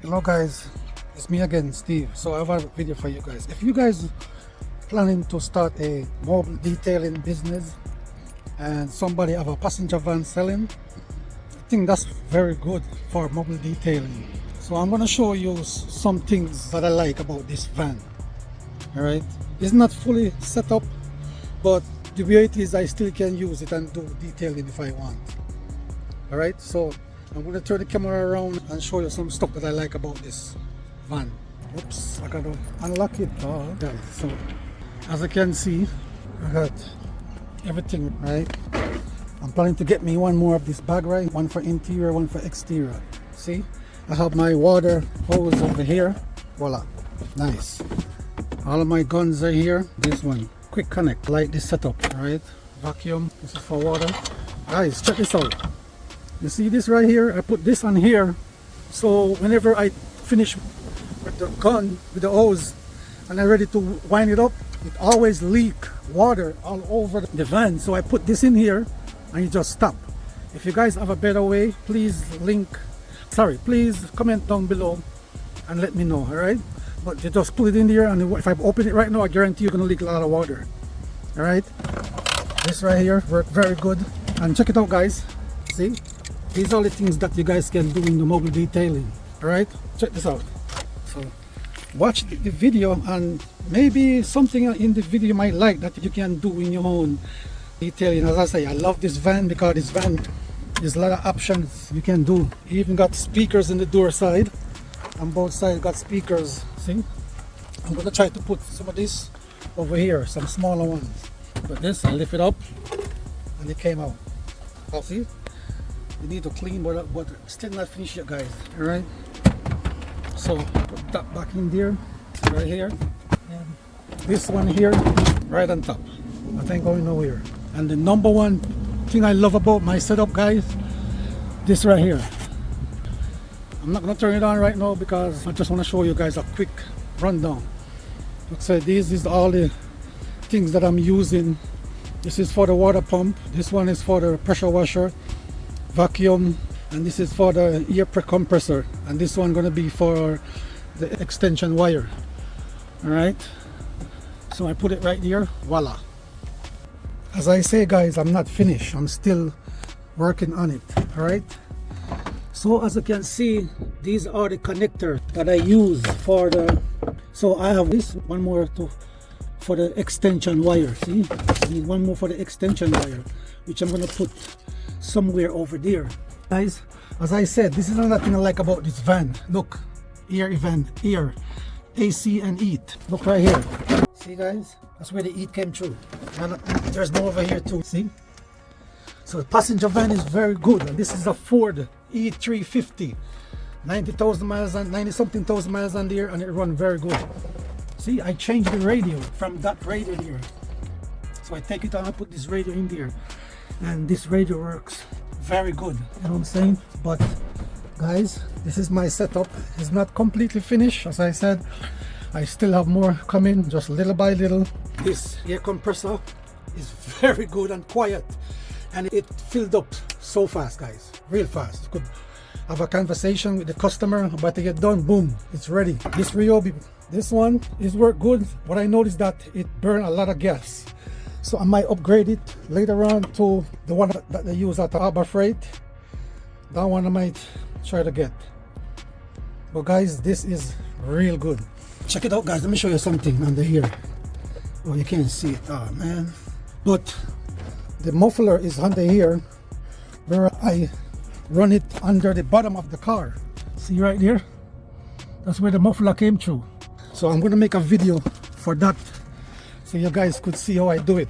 Hello guys, it's me again, Steve. So I have a video for you guys. If you guys planning to start a mobile detailing business and somebody have a passenger van selling, I think that's very good for mobile detailing. So I'm going to show you some things that I like about this van. Alright, it's not fully set up, but the way it is, I still can use it and do detailing if I want. Alright, so I'm going to turn the camera around and show you some stuff that I like about this van. Oops, I gotta unlock it. Guys, so as you can see, I got everything right. I'm planning to get me one more of this bag, right? One for interior, one for exterior. See, I have my water hose over here. Voila, nice. All of my guns are here. This one, quick connect, like this setup, right? Vacuum, this is for water. Guys, check this out. You see this right here? I put this on here, so whenever I finish with the gun, with the hose, and I'm ready to wind it up, it always leak water all over the van. So I put this in here, and you just stop. If you guys have a better way, please please comment down below and let me know. All right? But you just put it in there, and if I open it right now, I guarantee you're gonna leak a lot of water. All right? This right here worked very good, and check it out, guys. See? These are the things that you guys can do in the mobile detailing. Alright, check this out. So watch the video, and maybe something in the video you might like that you can do in your own detailing. As I say, I love this van because this van, there's a lot of options you can do. You even got speakers in the door side. On both sides got speakers. See? I'm gonna try to put some of this over here, some smaller ones. But this, I lift it up and it came out. Oh, see? You need to clean, but still not finished yet, guys. All right. So put that back in there, right here, and this one here, right on top. That ain't going nowhere. And the number one thing I love about my setup, guys, this right here. I'm not gonna turn it on right now because I just want to show you guys a quick rundown. Like I said, this is all the things that I'm using. This is for the water pump. This one is for the pressure washer, vacuum, and this is for the air compressor, and this one gonna be for the extension wire. All right, so I put it right here. Voila. As I say, guys, I'm not finished. I'm still working on it. All right, so as you can see, these are the connectors that I use for the, so I have this one more for the extension wire. See, I need one more for the extension wire, which I'm gonna put somewhere over there. Guys, as I said, this is another thing I like about this van. Look, air event, air, AC and heat. Look right here. See, guys, that's where the heat came through. And there's more over here too. See? So the passenger van is very good. And this is a Ford E350, 90,000 miles and 90 something thousand miles on there, and it runs very good. See, I changed the radio from that radio here. So I take it out and put this radio in there, and this radio works very good. You know what I'm saying? But guys, this is my setup. It's not completely finished. As I said, I still have more coming, just little by little. This air compressor is very good and quiet, and it filled up so fast, guys, real fast. You could have a conversation with the customer about to get done, boom, it's ready. This Ryobi, this one is work good. What I noticed that it burned a lot of gas, so I might upgrade it later on to the one that they use at Harbor Freight. That one I might try to get. But guys, this is real good. Check it out, guys. Let me show you something under here. Oh, you can't see it. Oh man. But the muffler is under here, where I run it under the bottom of the car. See right there? That's where the muffler came through. So I'm gonna make a video for that, so you guys could see how I do it.